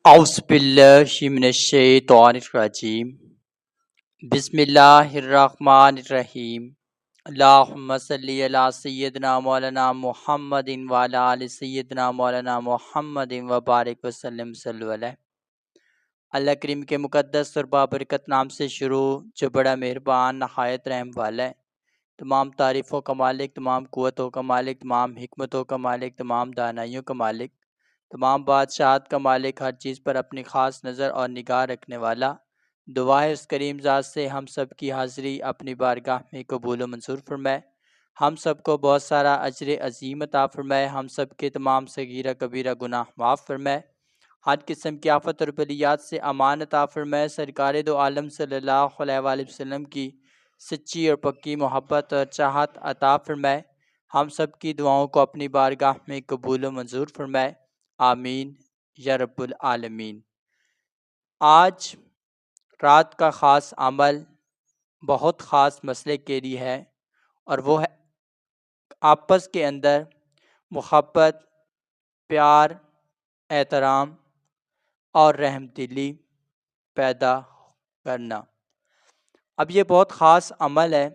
اعوذ باللہ من الشیطان الرجیم بسم اللہ الرحمن الرحیم اللہم صلی علی سیدنا مولانا محمد وعلی آل سیدنا مولانا محمد وبارک وسلم صلی علیہ۔ اللہ کریم کے مقدس اور بابرکت نام سے شروع جو بڑا مہربان نہایت رحم والا ہے۔ تمام تعریفوں کا مالک، تمام قوتوں کا مالک، تمام حکمتوں کا مالک، تمام دانائیوں کا مالک، تمام بادشاہت کا مالک، ہر چیز پر اپنی خاص نظر اور نگاہ رکھنے والا۔ دعا ہے اس کریم ذات سے ہم سب کی حاضری اپنی بارگاہ میں قبول و منظور فرمائے، ہم سب کو بہت سارا اجر عظیم عطا فرمائے، ہم سب کے تمام صغیرہ کبیرہ گناہ معاف فرمائے، ہر قسم کی آفت اور بلیات سے امان عطا فرمائے، سرکار دو عالم صلی اللہ علیہ وآلہ وسلم کی سچی اور پکی محبت اور چاہت عطا فرمائے، ہم سب کی دعاؤں کو اپنی بارگاہ میں قبول و منظور فرمائے، آمین یا رب العالمین۔ آج رات کا خاص عمل بہت خاص مسئلے کے لیے ہے، اور وہ ہے آپس کے اندر محبت، پیار، احترام اور رحم دلی پیدا کرنا۔ اب یہ بہت خاص عمل ہے،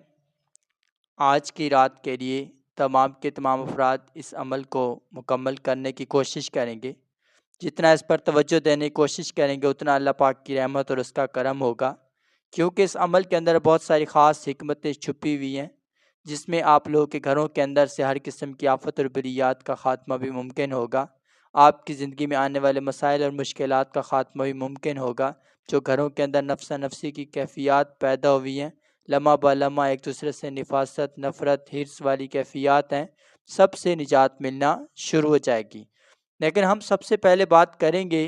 آج کی رات کے لیے تمام کے تمام افراد اس عمل کو مکمل کرنے کی کوشش کریں گے، جتنا اس پر توجہ دینے کی کوشش کریں گے اتنا اللہ پاک کی رحمت اور اس کا کرم ہوگا، کیونکہ اس عمل کے اندر بہت ساری خاص حکمتیں چھپی ہوئی ہیں، جس میں آپ لوگوں کے گھروں کے اندر سے ہر قسم کی آفت اور بلیات کا خاتمہ بھی ممکن ہوگا، آپ کی زندگی میں آنے والے مسائل اور مشکلات کا خاتمہ بھی ممکن ہوگا، جو گھروں کے اندر نفسا نفسی کی کیفیات پیدا ہوئی ہیں، لمحہ بہ لمحہ ایک دوسرے سے نفاست، نفرت، حرص والی کیفیات ہیں، سب سے نجات ملنا شروع ہو جائے گی۔ لیکن ہم سب سے پہلے بات کریں گے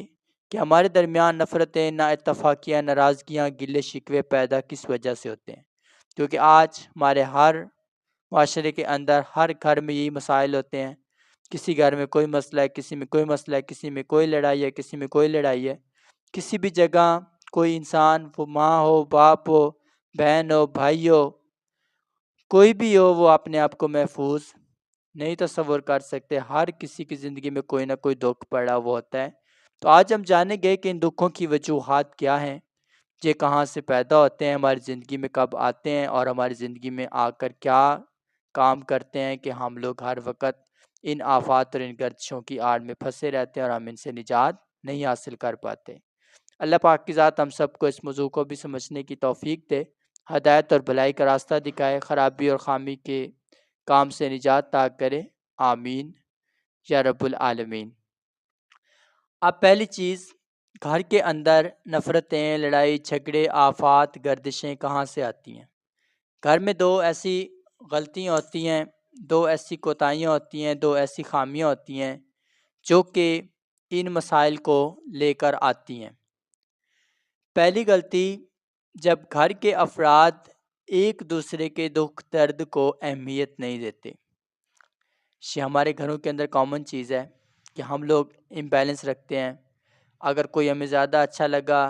کہ ہمارے درمیان نفرتیں، نا اتفاقیاں، ناراضگیاں، گلے شکوے پیدا کس وجہ سے ہوتے ہیں، کیونکہ آج ہمارے ہر معاشرے کے اندر ہر گھر میں یہی مسائل ہوتے ہیں، کسی گھر میں کوئی مسئلہ ہے، کسی میں کوئی مسئلہ ہے، کسی میں کوئی لڑائی ہے، کسی میں کوئی لڑائی ہے، کسی بھی جگہ کوئی انسان، وہ ماں ہو، باپ ہو، بہن ہو، بھائی ہو، کوئی بھی ہو، وہ اپنے آپ کو محفوظ نہیں تصور کر سکتے، ہر کسی کی زندگی میں کوئی نہ کوئی دکھ پڑا ہوا ہوتا ہے۔ تو آج ہم جانیں گے کہ ان دکھوں کی وجوہات کیا ہیں، یہ کہاں سے پیدا ہوتے ہیں، ہماری زندگی میں کب آتے ہیں، اور ہماری زندگی میں آ کر کیا کام کرتے ہیں کہ ہم لوگ ہر وقت ان آفات اور ان گردشوں کی آڑ میں پھنسے رہتے ہیں اور ہم ان سے نجات نہیں حاصل کر پاتے۔ اللہ پاک کی ذات ہم سب کو اس موضوع کو بھی سمجھنے کی توفیق دے، ہدایت اور بھلائی کا راستہ دکھائے، خرابی اور خامی کے کام سے نجات عطا کرے، آمین یا رب العالمین۔ اب پہلی چیز، گھر کے اندر نفرتیں، لڑائی جھگڑے، آفات، گردشیں کہاں سے آتی ہیں؟ گھر میں دو ایسی غلطیاں ہوتی ہیں، دو ایسی کوتاہیاں ہوتی ہیں، دو ایسی خامیاں ہوتی ہیں جو کہ ان مسائل کو لے کر آتی ہیں۔ پہلی غلطی، جب گھر کے افراد ایک دوسرے کے دکھ درد کو اہمیت نہیں دیتے۔ یہ ہمارے گھروں کے اندر کامن چیز ہے کہ ہم لوگ امبیلنس رکھتے ہیں، اگر کوئی ہمیں زیادہ اچھا لگا،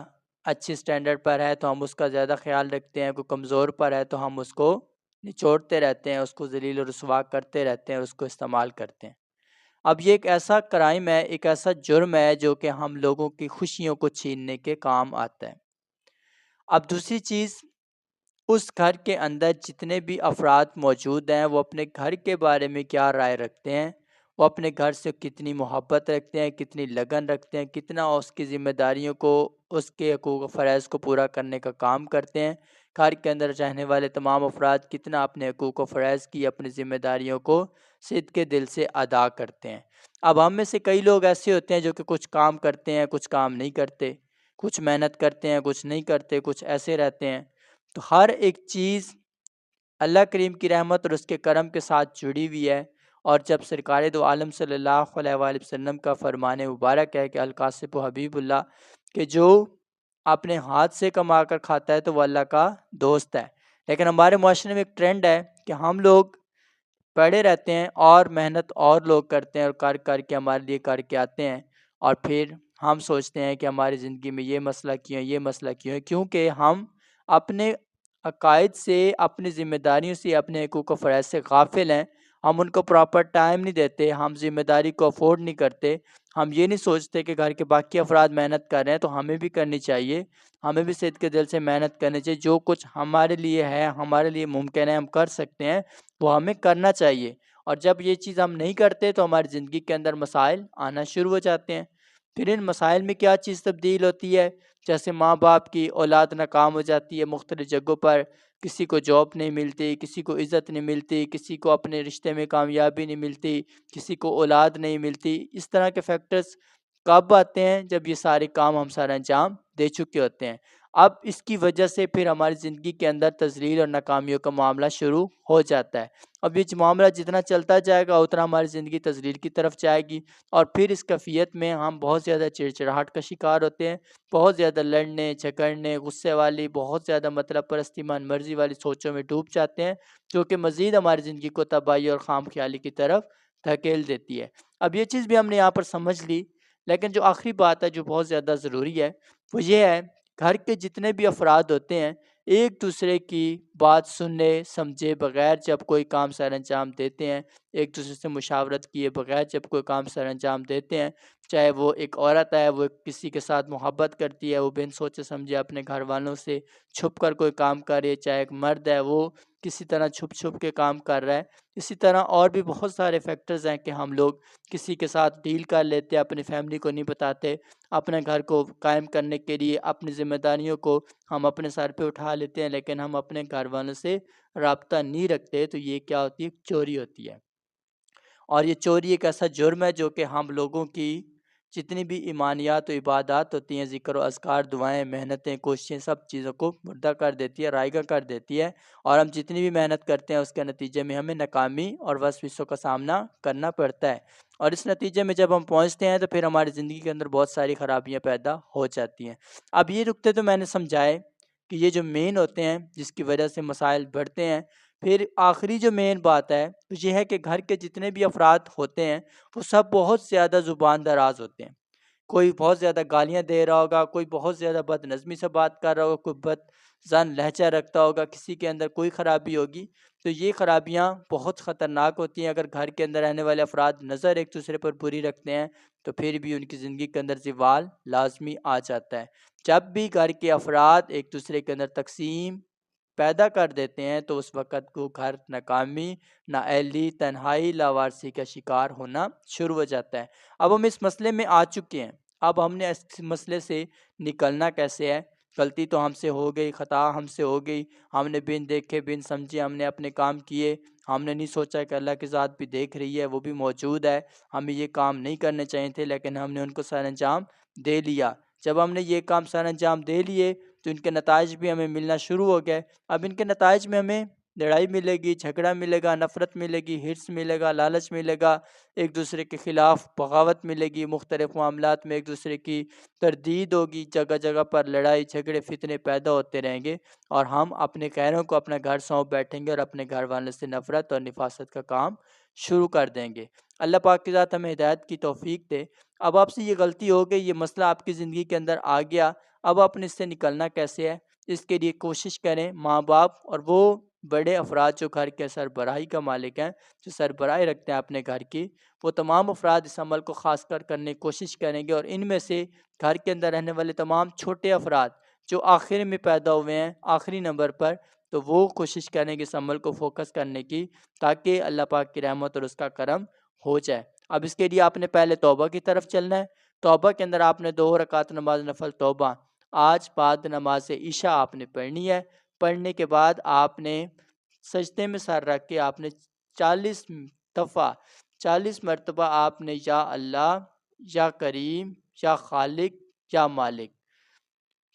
اچھی سٹینڈرڈ پر ہے تو ہم اس کا زیادہ خیال رکھتے ہیں، کوئی کمزور پر ہے تو ہم اس کو نچوڑتے رہتے ہیں، اس کو ذلیل و رسوا کرتے رہتے ہیں، اس کو استعمال کرتے ہیں۔ اب یہ ایک ایسا کرائم ہے، ایک ایسا جرم ہے جو کہ ہم لوگوں کی خوشیوں کو چھیننے کے کام آتا ہے۔ اب دوسری چیز، اس گھر کے اندر جتنے بھی افراد موجود ہیں وہ اپنے گھر کے بارے میں کیا رائے رکھتے ہیں، وہ اپنے گھر سے کتنی محبت رکھتے ہیں، کتنی لگن رکھتے ہیں، کتنا اس کی ذمہ داریوں کو، اس کے حقوق و فرائض کو پورا کرنے کا کام کرتے ہیں، گھر کے اندر رہنے والے تمام افراد کتنا اپنے حقوق و فرائض کی، اپنی ذمہ داریوں کو صدقے دل سے ادا کرتے ہیں۔ اب ہم میں سے کئی لوگ ایسے ہوتے ہیں جو کہ کچھ کام کرتے ہیں، کچھ کام نہیں کرتے، کچھ محنت کرتے ہیں، کچھ نہیں کرتے، کچھ ایسے رہتے ہیں۔ تو ہر ایک چیز اللہ کریم کی رحمت اور اس کے کرم کے ساتھ جڑی ہوئی ہے، اور جب سرکار دو عالم صلی اللہ علیہ وآلہ وسلم کا فرمان مبارک ہے کہ القاسب حبیب اللہ، کہ جو اپنے ہاتھ سے کما کر کھاتا ہے تو وہ اللہ کا دوست ہے، لیکن ہمارے معاشرے میں ایک ٹرینڈ ہے کہ ہم لوگ پڑے رہتے ہیں اور محنت اور لوگ کرتے ہیں، اور کر کر کے ہمارے لیے کر کے آتے ہیں، اور پھر ہم سوچتے ہیں کہ ہماری زندگی میں یہ مسئلہ کیوں ہے، یہ مسئلہ کیوں ہے، کیونکہ ہم اپنے عقائد سے، اپنی ذمہ داریوں سے، اپنے حقوق و فرائض سے غافل ہیں، ہم ان کو پراپر ٹائم نہیں دیتے، ہم ذمہ داری کو افورڈ نہیں کرتے، ہم یہ نہیں سوچتے کہ گھر کے باقی افراد محنت کر رہے ہیں تو ہمیں بھی کرنی چاہیے، ہمیں بھی صدق کے دل سے محنت کرنی چاہیے، جو کچھ ہمارے لیے ہے، ہمارے لیے ممکن ہے، ہم کر سکتے ہیں، وہ ہمیں کرنا چاہیے۔ اور جب یہ چیز ہم نہیں کرتے تو ہماری زندگی کے اندر مسائل آنا شروع ہو جاتے ہیں۔ پھر ان مسائل میں کیا چیز تبدیل ہوتی ہے؟ جیسے ماں باپ کی اولاد ناکام ہو جاتی ہے مختلف جگہوں پر، کسی کو جاب نہیں ملتی، کسی کو عزت نہیں ملتی، کسی کو اپنے رشتے میں کامیابی نہیں ملتی، کسی کو اولاد نہیں ملتی۔ اس طرح کے فیکٹرز کب آتے ہیں؟ جب یہ سارے کام ہم سر انجام دے چکے ہوتے ہیں۔ اب اس کی وجہ سے پھر ہماری زندگی کے اندر تذلیل اور ناکامیوں کا معاملہ شروع ہو جاتا ہے۔ اب یہ معاملہ جتنا چلتا جائے گا اتنا ہماری زندگی تذلیل کی طرف جائے گی، اور پھر اس کیفیت میں ہم بہت زیادہ چڑچڑاہٹ کا شکار ہوتے ہیں، بہت زیادہ لڑنے جھگڑنے، غصے والی، بہت زیادہ مطلب پرستی، من مرضی والی سوچوں میں ڈوب جاتے ہیں، جو کہ مزید ہماری زندگی کو تباہی اور خام خیالی کی طرف دھکیل دیتی ہے۔ اب یہ چیز بھی ہم نے یہاں پر سمجھ لی، لیکن جو آخری بات ہے جو بہت زیادہ ضروری ہے وہ یہ ہے، گھر کے جتنے بھی افراد ہوتے ہیں ایک دوسرے کی بات سننے سمجھے بغیر جب کوئی کام سر انجام دیتے ہیں، ایک دوسرے سے مشاورت کیے بغیر جب کوئی کام سر انجام دیتے ہیں، چاہے وہ ایک عورت ہے، وہ کسی کے ساتھ محبت کرتی ہے، وہ بن سوچے سمجھے اپنے گھر والوں سے چھپ کر کوئی کام کرے، چاہے ایک مرد ہے وہ کسی طرح چھپ چھپ کے کام کر رہا ہے، اسی طرح اور بھی بہت سارے فیکٹرز ہیں کہ ہم لوگ کسی کے ساتھ ڈیل کر لیتے، اپنی فیملی کو نہیں بتاتے، اپنے گھر کو قائم کرنے کے لیے اپنی ذمہ داریوں کو ہم اپنے سر پہ اٹھا لیتے ہیں، لیکن ہم اپنے گھر والوں سے رابطہ نہیں رکھتے، تو یہ کیا ہوتی ہے؟ چوری ہوتی ہے۔ اور یہ چوری ایک ایسا جرم ہے جو کہ ہم لوگوں کی جتنی بھی ایمانیات و عبادات ہوتی ہیں، ذکر و اذکار، دعائیں، محنتیں، کوششیں، سب چیزوں کو مردہ کر دیتی ہے، رائگاں کر دیتی ہے، اور ہم جتنی بھی محنت کرتے ہیں اس کے نتیجے میں ہمیں ناکامی اور وسوسوں کا سامنا کرنا پڑتا ہے، اور اس نتیجے میں جب ہم پہنچتے ہیں تو پھر ہماری زندگی کے اندر بہت ساری خرابیاں پیدا ہو جاتی ہیں۔ اب یہ نکتے تو میں نے سمجھائے کہ یہ جو مین ہوتے ہیں جس کی وجہ سے مسائل بڑھتے ہیں۔ پھر آخری جو مین بات ہے وہ یہ ہے کہ گھر کے جتنے بھی افراد ہوتے ہیں وہ سب بہت زیادہ زبان دراز ہوتے ہیں، کوئی بہت زیادہ گالیاں دے رہا ہوگا، کوئی بہت زیادہ بد نظمی سے بات کر رہا ہوگا، کوئی بد زن لہجہ رکھتا ہوگا، کسی کے اندر کوئی خرابی ہوگی، تو یہ خرابیاں بہت خطرناک ہوتی ہیں۔ اگر گھر کے اندر رہنے والے افراد نظر ایک دوسرے پر بری رکھتے ہیں تو پھر بھی ان کی زندگی کے اندر زوال لازمی آ جاتا ہے۔ جب بھی گھر کے افراد ایک دوسرے کے اندر تقسیم پیدا کر دیتے ہیں تو اس وقت کو گھر ناکامی، نااہلی، تنہائی، لاوارثی کا شکار ہونا شروع ہو جاتا ہے۔ اب ہم اس مسئلے میں آ چکے ہیں، اب ہم نے اس مسئلے سے نکلنا کیسے ہے؟ غلطی تو ہم سے ہو گئی، خطا ہم سے ہو گئی، ہم نے بن دیکھے بن سمجھے ہم نے اپنے کام کیے، ہم نے نہیں سوچا کہ اللہ کی ذات بھی دیکھ رہی ہے، وہ بھی موجود ہے، ہمیں یہ کام نہیں کرنے چاہیے تھے لیکن ہم نے ان کو سر انجام دے لیا۔ جب ہم نے یہ کام سر انجام دے لیے تو ان کے نتائج بھی ہمیں ملنا شروع ہو گئے۔ اب ان کے نتائج میں ہمیں لڑائی ملے گی، جھگڑا ملے گا، نفرت ملے گی، ہرس ملے گا، لالچ ملے گا، ایک دوسرے کے خلاف بغاوت ملے گی، مختلف معاملات میں ایک دوسرے کی تردید ہوگی، جگہ جگہ پر لڑائی جھگڑے فتنے پیدا ہوتے رہیں گے، اور ہم اپنے غیروں کو اپنا گھر سونپ بیٹھیں گے اور اپنے گھر والوں سے نفرت اور نفاست کا کام شروع کر دیں گے۔ اللہ پاک کی ذات ہمیں ہدایت کی توفیق دے۔ اب آپ سے یہ غلطی ہو گئی، یہ مسئلہ آپ کی زندگی کے اندر آ گیا، اب آپ نے اس سے نکلنا کیسے ہے؟ اس کے لیے کوشش کریں، ماں باپ اور وہ بڑے افراد جو گھر کے سربراہی کا مالک ہیں، جو سربراہی رکھتے ہیں اپنے گھر کی، وہ تمام افراد اس عمل کو خاص کر کرنے کی کوشش کریں گے، اور ان میں سے گھر کے اندر رہنے والے تمام چھوٹے افراد جو آخر میں پیدا ہوئے ہیں، آخری نمبر پر، تو وہ کوشش کریں گے اس عمل کو فوکس کرنے کی، تاکہ اللہ پاک کی رحمت اور اس کا کرم ہو جائے۔ اب اس کے لیے آپ نے پہلے توبہ کی طرف چلنا ہے۔ توبہ کے اندر آپ نے 2 رکعت نماز نفل توبہ آج بعد نماز عشاء آپ نے پڑھنی ہے۔ پڑھنے کے بعد آپ نے سجدے میں سر رکھ کے آپ نے 40 دفعہ 40 مرتبہ آپ نے یا اللہ، یا کریم، یا خالق، یا مالک،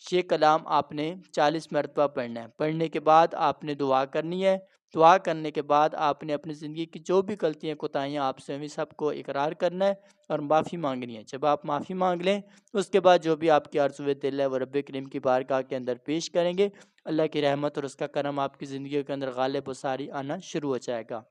یہ کلام آپ نے 40 مرتبہ پڑھنا ہے۔ پڑھنے کے بعد آپ نے دعا کرنی ہے۔ دعا کرنے کے بعد آپ نے اپنی زندگی کی جو بھی غلطیاں کوتاہیاں آپ سے ہوئی سب کو اقرار کرنا ہے اور معافی مانگنی ہے۔ جب آپ معافی مانگ لیں اس کے بعد جو بھی آپ کی آرزوئے دل ہے وہ رب کریم کی بارگاہ کے اندر پیش کریں گے، اللہ کی رحمت اور اس کا کرم آپ کی زندگی کے اندر غالب و ساری آنا شروع ہو جائے گا۔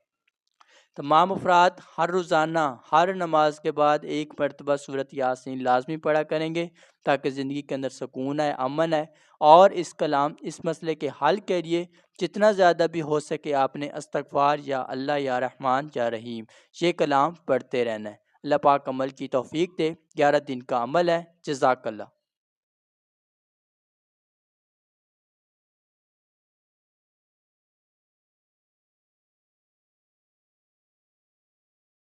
تمام افراد ہر روزانہ ہر نماز کے بعد 1 مرتبہ سورۃ یاسین لازمی پڑھا کریں گے، تاکہ زندگی کے اندر سکون ہے، امن ہے، اور اس کلام اس مسئلے کے حل کے لیے جتنا زیادہ بھی ہو سکے آپ نے استغفار، یا اللہ، یا رحمان، یا رحیم، یہ کلام پڑھتے رہنا ہے۔ اللہ پاک عمل کی توفیق دے۔ 11 دن کا عمل ہے۔ جزاک اللہ۔